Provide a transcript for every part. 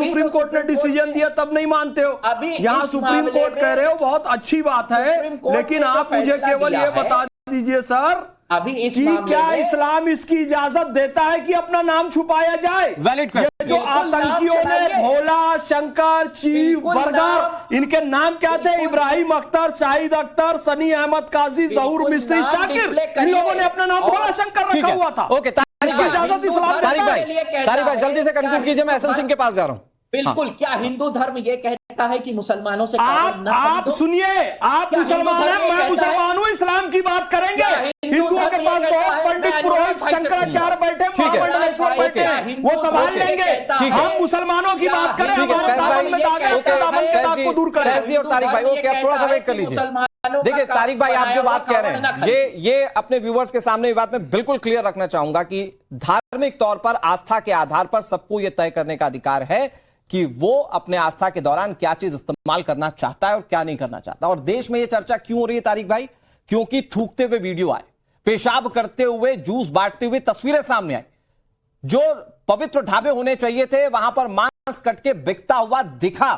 Supreme court ने decision दिया तब नहीं मानते हो। यहाँ सुप्रीम कोर्ट कह रहे हो बहुत अच्छी बात है, लेकिन आप मुझे केवल ये बता दीजिए सर अभी इस कि क्या इस्लाम इसकी इजाजत देता है कि अपना नाम छुपाया जाए? Valid question. जो आतंकियों ने भोला, शंकर, चीफ, बर्गर, इनके नाम क्या थे? इब्राहिम अख्तर, शाहिद अख्तर, सनी अहमद काजी, जहूर मिस्त्री, शाकिर, इन लोगों ने अपना नाम भोला शंकर रखा हुआ था। ओके तारिक भाई जल्दी से कंक्लूड कीजिए, मैं एसएन सिंह के पास जा रहा हूं। बिल्कुल। क्या हिंदू धर्म ये कहता है कि मुसलमानों से आप सुनिए, आप मुसलमान हैं, मैं मुसलमान हूं, इस्लाम की बात करेंगे। हिंदुओं के पास बहुत पंडित पुरोहित शंकराचार्य बैठे, महामंडलेश्वर बैठे हैं, वो संभाल लेंगे। हम मुसलमानों की बात करें, हमारे दामन में दाग है, दामन के दाग को दूर करें। और तारिक भाई ओके, आप थोड़ा सा वेट कर लीजिए। देखिए तारिक भाई, आप जो बात कह रहे हैं ये अपने व्यूवर्स के सामने ये बात मैं बिल्कुल क्लियर रखना चाहूंगा कि धार्मिक तौर पर आस्था के आधार पर सबको यह तय करने का अधिकार है कि वो अपने आस्था के दौरान क्या चीज इस्तेमाल करना चाहता है और क्या नहीं करना चाहता। और देश में यह चर्चा क्यों हो रही है तारिक भाई? क्योंकि थूकते हुए वीडियो आए, पेशाब करते हुए, जूस बांटते हुए तस्वीरें सामने आई। जो पवित्र ढाबे होने चाहिए थे वहां पर मांस कट के बिकता हुआ दिखा,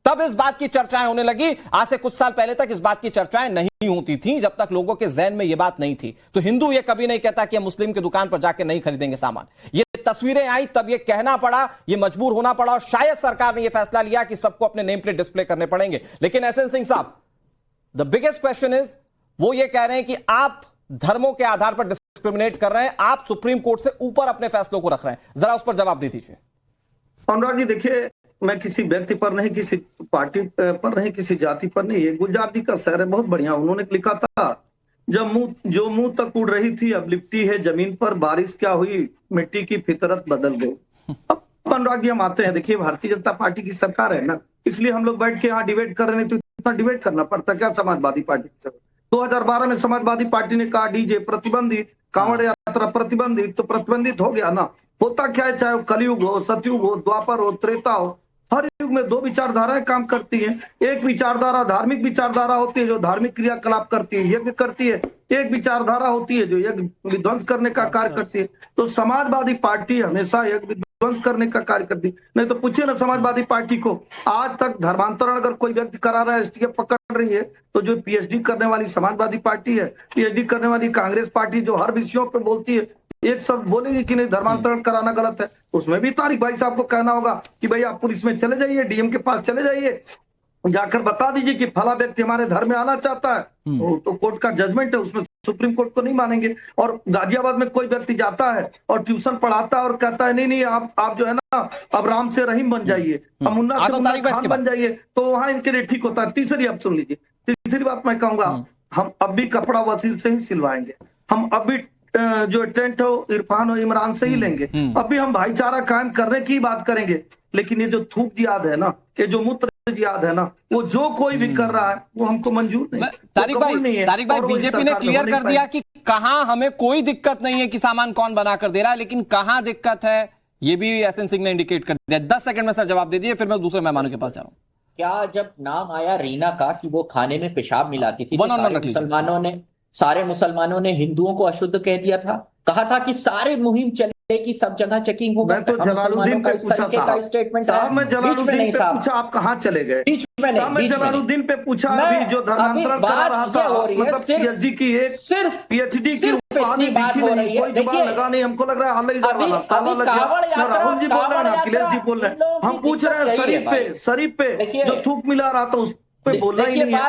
तब इस बात की चर्चाएं होने लगी। आज से कुछ साल पहले तक इस बात की चर्चाएं नहीं होती थी, जब तक लोगों के ज़हन में यह बात नहीं थी। तो हिंदू ये कभी नहीं कहता कि हम मुस्लिम की दुकान पर जाकर नहीं खरीदेंगे सामान। ये तस्वीरें आई तब ये कहना पड़ा, ये मजबूर होना पड़ा, और शायद सरकार ने यह फैसला लिया कि सबको अपने नेम प्लेट डिस्प्ले करने पड़ेंगे। लेकिन एसएन सिंह साहब, द बिगेस्ट क्वेश्चन इज, वो ये कह रहे हैं कि आप धर्मों के आधार पर डिस्क्रिमिनेट कर रहे हैं, आप सुप्रीम कोर्ट से ऊपर अपने फैसलों को रख रहे हैं। जरा उस पर जवाब दे दीजिए। अनुराग जी देखिए, मैं किसी व्यक्ति पर नहीं, किसी पार्टी पर नहीं, किसी जाति पर नहीं। ये गुलजार जी का शेर है, बहुत बढ़िया। उन्होंने लिखा था, जब मुंह तक उड़ रही थी अब लिपटी है जमीन पर, बारिश क्या हुई मिट्टी की फितरत बदल गई। अब अनुराग जी हम आते हैं, देखिए भारतीय जनता पार्टी की सरकार है ना, इसलिए हम लोग बैठ के यहाँ डिबेट कर रहे हैं। तो इतना डिबेट करना पड़ता क्या समाजवादी पार्टी की सरकार? 2012 में समाजवादी पार्टी ने कहा डीजे प्रतिबंधित, कांवड़ यात्रा प्रतिबंधित, तो प्रतिबंधित हो गया ना। होता क्या है, चाहे वो कलयुग हो, सतयुग हो, द्वापर हो, त्रेता हो, हर युग में दो विचारधाराएं काम करती हैं। एक विचारधारा धार्मिक विचारधारा होती है जो धार्मिक क्रियाकलाप करती है, यज्ञ करती है। एक विचारधारा होती है जो यज्ञ विध्वंस करने का कार्य करती है। तो समाजवादी पार्टी हमेशा यज्ञ विध्वंस करने का कार्य करती है। नहीं तो पूछिए ना समाजवादी पार्टी को, आज तक धर्मांतरण अगर कोई व्यक्ति करा रहा है, एसटीएफ पकड़ रही है, तो जो पीएचडी करने वाली समाजवादी पार्टी है, पीएचडी करने वाली कांग्रेस पार्टी जो हर विषयों पर बोलती है, एक शब्द बोलेगी कि नहीं धर्मांतरण कराना गलत है, उसमें भी तारिक भाई साहब को कहना होगा कि भाई आप पुलिस में चले जाइए, डीएम के पास चले जाइए, जाकर बता दीजिए कि फला व्यक्ति हमारे धर्म में आना चाहता है। तो कोर्ट का जजमेंट है, उसमें सुप्रीम कोर्ट को नहीं मानेंगे। और गाजियाबाद में कोई व्यक्ति जाता है और ट्यूशन पढ़ाता है और कहता है नहीं आप जो है ना अब राम से रहीम बन जाइए, अब मुन्ना से मुन्ना खान बन जाइए, तो वहां इनके लिए ठीक होता है। तीसरी आप सुन लीजिए, तीसरी बात मैं कहूंगा, हम अब भी कपड़ा वसील से ही सिलवाएंगे, हम अब भी जो टेंट हो इरफान हो इमरान से ही लेंगे, अब भी हम भाईचारा कायम करने की बात करेंगे। लेकिन ये जो थूक जिहाद है ना, ये जो मूत्र जिहाद है ना, वो जो कोई भी कर रहा है वो हमको मंजूर नहीं। तारिक भाई बीजेपी ने क्लियर कर दिया कि कहां हमें कोई दिक्कत नहीं है कि सामान कौन बनाकर दे रहा है, लेकिन कहां दिक्कत है ये भी एसएन सिंह ने इंडिकेट कर दिया। 10 सेकंड में सर जवाब दे दिए, फिर मैं दूसरे मेहमानों के पास जा रहा हूं। क्या जब नाम आया रीना का कि वो खाने में पेशाब मिलाती थी, सारे मुसलमानों ने हिंदुओं को अशुद्ध कह दिया था, कहा था कि सारे मुहिम चलेगी, सब जगह चेकिंग होगा। मैं तो जलालुद्दीन पे पूछा साहब, मैं जलालुद्दीन पे पूछा आप कहाँ चले गए? मैं जलालुद्दीन पे पूछा, अभी जो धर्मांतरण करा रहा था, मतलब पीएचडी की एक सिर्फ पीएचडी की उपाधि दिखी नहीं, कोई जुबान लगा नहीं। हमको लग रहा है राहुल जी बोल रहे हैं, अखिलेश जी बोल रहे हैं, हम पूछ रहे हैं शरीफ पे जो थूक मिला रहा था उस पे बोलना ही नहीं है।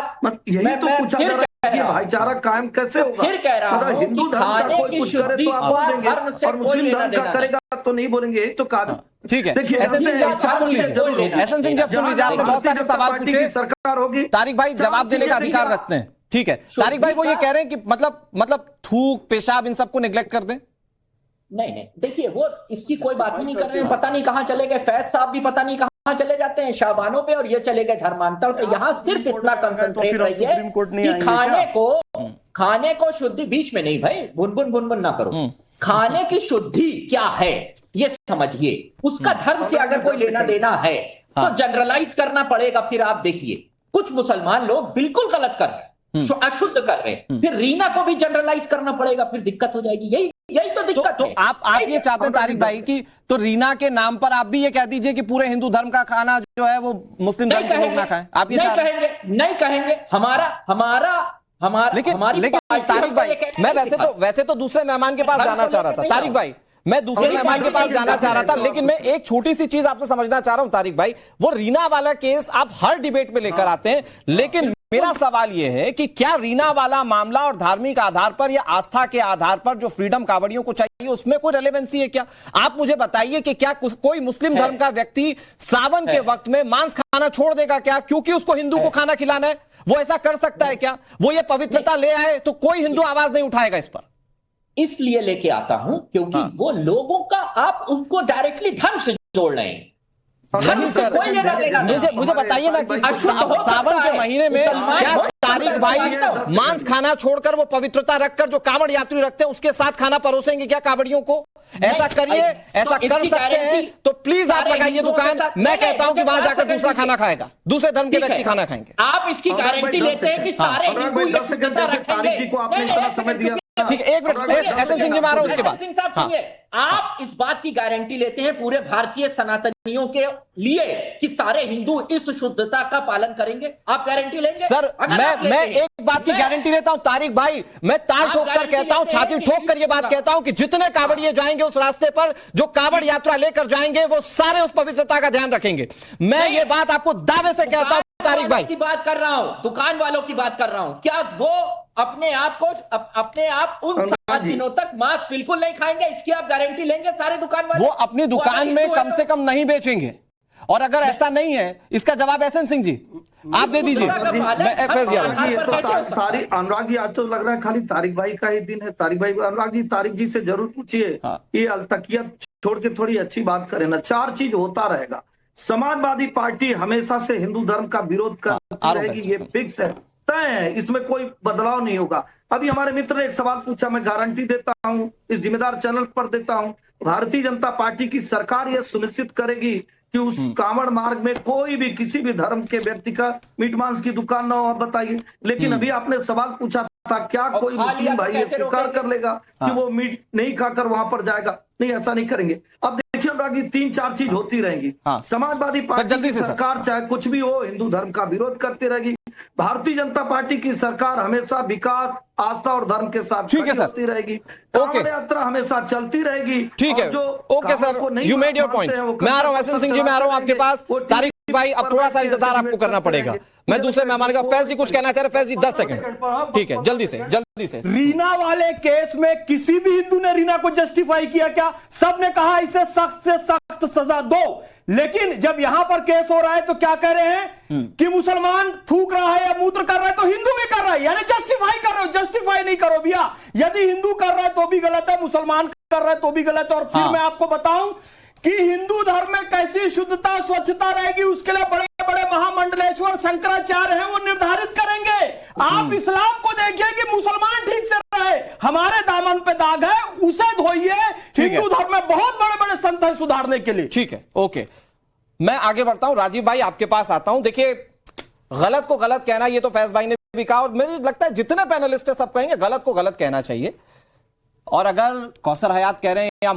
यही तो पूछा जा रहा है कि भाईचारा कायम कैसे होगा? फिर कह रहा हूं हिंदू धर्म का कोई कुछ करे तो आप बोल देंगे और मुस्लिम धर्म का करेगा तो नहीं बोलेंगे, यही तो कहा। ठीक है, एसएन सिंह जब सुन लीजिए, आपने बहुत सारे सवाल पूछे, सरकार होगी, तारिक भाई जवाब देने का अधिकार रखते हैं। ठीक है, तारिक भाई वो ये कह रहे हैं कि मतलब थूक पेशाब इन सबको निगलेक्ट कर दें? नहीं, देखिए वो इसकी कोई बात ही नहीं कर रहे हैं। पता नहीं कहां चले गए, फैज साहब भी पता नहीं कहां चले जाते हैं शाबानों पे, और ये चले गए धर्मांतर पे। यहाँ सिर्फ इतना कंसंट्रेट रहिए कि खाने को शुद्धि, बीच में नहीं भाई, बुनबुन ना करो, खाने की शुद्धि क्या है ये समझिए। उसका धर्म से अगर कोई लेना देना है तो जनरलाइज करना पड़ेगा। फिर आप देखिए कुछ मुसलमान लोग बिल्कुल गलत कर रहे हैं, अशुद्ध कर रहे हैं, फिर रीना को भी जनरलाइज करना पड़ेगा, फिर दिक्कत हो जाएगी। यही यही तो दिक्कत तो है। आप ये चाहते हैं तारिक भाई कि तो रीना के नाम पर आप भी ये कह दीजिए कि पूरे हिंदू धर्म का खाना जो है वो मुस्लिम धर्म के लोग ना खाएं? आप ये नहीं कहेंगे। लेकिन तारिक भाई, मैं वैसे तो दूसरे मेहमान के पास जाना चाह रहा था तारिक भाई, मैं दूसरे मेहमान के पास जाना चाह रहा था, लेकिन मैं एक छोटी सी चीज आपसे समझना चाह रहा हूं तारिक भाई। वो रीना वाला केस आप हर डिबेट में लेकर आते हैं, लेकिन मेरा सवाल यह है कि क्या रीना वाला मामला और धार्मिक आधार पर या आस्था के आधार पर जो फ्रीडम कांवड़ियों को चाहिए उसमें कोई रेलेवेंसी है क्या? आप मुझे बताइए कि क्या कोई मुस्लिम धर्म का व्यक्ति सावन के वक्त में मांस खाना छोड़ देगा क्या, क्योंकि उसको हिंदू को खाना खिलाना है? वो ऐसा कर सकता है क्या? वो ये पवित्रता ले आए तो कोई हिंदू आवाज नहीं उठाएगा इस पर? इसलिए लेके आता हूं क्योंकि वो लोगों का आप उनको डायरेक्टली धर्म से जोड़ रहे हैं। नहीं सर, मुझे बताइए ना कि सावन के महीने में क्या तारिक भाई मांस खाना छोड़कर वो पवित्रता रखकर जो कांवड़ यात्री रखते हैं उसके साथ खाना परोसेंगे क्या कांवड़ियों को? ऐसा करिए, ऐसा कर सकते हैं तो प्लीज आप लगाइए दुकान। मैं कहता हूं कि वहां जाकर दूसरा खाना खाएगा, दूसरे धर्म के व्यक्ति खाना खाएंगे। आप इसकी गारंटी लेते हैं कि सारे हिंदू ये शुद्धता रखेंगे? ठीक है, एक मिनट, एसएन सिंह जी में आ रहा हूं उसके बाद। सिंह साहब सुनिए, आप इस बात की गारंटी लेते हैं पूरे भारतीय सनातनियों के लिए कि सारे हिंदू इस शुद्धता का पालन करेंगे? आप गारंटी लेंगे? सर, मैं एक बात की गारंटी लेता हूं तारिक भाई, मैं ताल ठोक कर कहता हूं, छाती ठोक कर ये बात कहता हूं कि जितने कांवड़िए जाएंगे उस रास्ते पर, जो कांवड़ यात्रा लेकर जाएंगे वो सारे उस पवित्रता का ध्यान रखेंगे। मैं ये बात आपको दावे से कहता हूं तारिक भाई। की बात कर रहा हूं, दुकान वालों की बात कर रहा हूं। क्या वो अपने आप उन 7 दिनों तक मांस बिल्कुल नहीं खाएंगे? इसकी आप गारंटी लेंगे? सारे दुकान वाले वो अपनी दुकान में कम से कम नहीं बेचेंगे, और अगर ऐसा नहीं है इसका जवाब एसएन सिंह जी आप दे दीजिए। अनुराग जी, आज तो लग रहा है खाली तारिक भाई का ही दिन है। तारिक भाई, अनुराग जी तारिक जी से जरूर पूछिए, ये अलतकियत छोड़ के थोड़ी अच्छी बात करें ना। 4 चीज होता रहेगा। समाजवादी पार्टी हमेशा से हिंदू धर्म का विरोध करती रहेगी, ये फिक्स है, तय है, इसमें कोई बदलाव नहीं होगा। अभी हमारे मित्र ने एक सवाल पूछा, मैं गारंटी देता हूं, इस जिम्मेदार चैनल पर देता हूं, भारतीय जनता पार्टी की सरकार यह सुनिश्चित करेगी कि उस कांवड़ मार्ग में कोई भी किसी भी धर्म के व्यक्ति का मीट मांस की दुकान ना हो। आप बताइए। लेकिन अभी आपने सवाल पूछा था, क्या कोई मुस्लिम भाई ये स्वीकार कर लेगा कि वो मीट नहीं खाकर वहां पर जाएगा? नहीं, ऐसा नहीं करेंगे। अब देखिए अनुराग जी, 3-4 चीज होती रहेंगी। समाजवादी पार्टी की सरकार चाहे कुछ भी हो, हिंदू धर्म का विरोध करती रहेगी। भारतीय जनता पार्टी की सरकार हमेशा विकास, आस्था और धर्म के साथ चलती रहेगी। कांवड़ यात्रा हमेशा चलती रहेगी। ठीक है, okay sir, you made your point. मैं आ रहा हूं एसएन सिंह जी, मैं आ रहा हूं आपके पास। तारिक भाई, अब थोड़ा सा इंतजार आपको करना पड़ेगा। मैं दूसरे मेहमान का, फैज जी कुछ कहना चाह रहे? फैज जी 10 सेकंड, ठीक है, जल्दी से। रीना वाले केस में किसी भी हिंदू ने रीना को जस्टिफाई किया क्या? सबने कहा इसे सख्त से सख्त सजा दो, लेकिन जब यहां पर केस हो रहा है तो क्या कह रहे हैं कि मुसलमान थूक रहा है या मूत्र कर रहा है तो हिंदू भी कर रहा है, यानी जस्टिफाई कर रहे हो। जस्टिफाई नहीं करो भैया, यदि हिंदू कर रहा है तो भी गलत है, मुसलमान कर रहा है तो भी गलत है। और फिर मैं आपको बताऊं कि हिंदू धर्म में कैसी शुद्धता, स्वच्छता रहेगी, उसके लिए बड़े बड़े महामंडलेश्वर शंकराचार्य हैं, वो निर्धारित करेंगे। आप इस्लाम को देखिए कि मुसलमान ठीक से रहे, हमारे दामन पे दाग है, उसे धोइए। हिंदू धर्म में बहुत बड़े बड़े संत हैं सुधारने के लिए। ठीक है, ओके, मैं आगे बढ़ता हूं। राजीव भाई आपके पास आता हूं। देखिए, गलत को गलत कहना, ये तो फैज भाई ने भी कहा, और मुझे लगता है जितने पैनलिस्ट है सब कहेंगे गलत को गलत कहना चाहिए। और अगर कौसर हयात कह रहे हैं या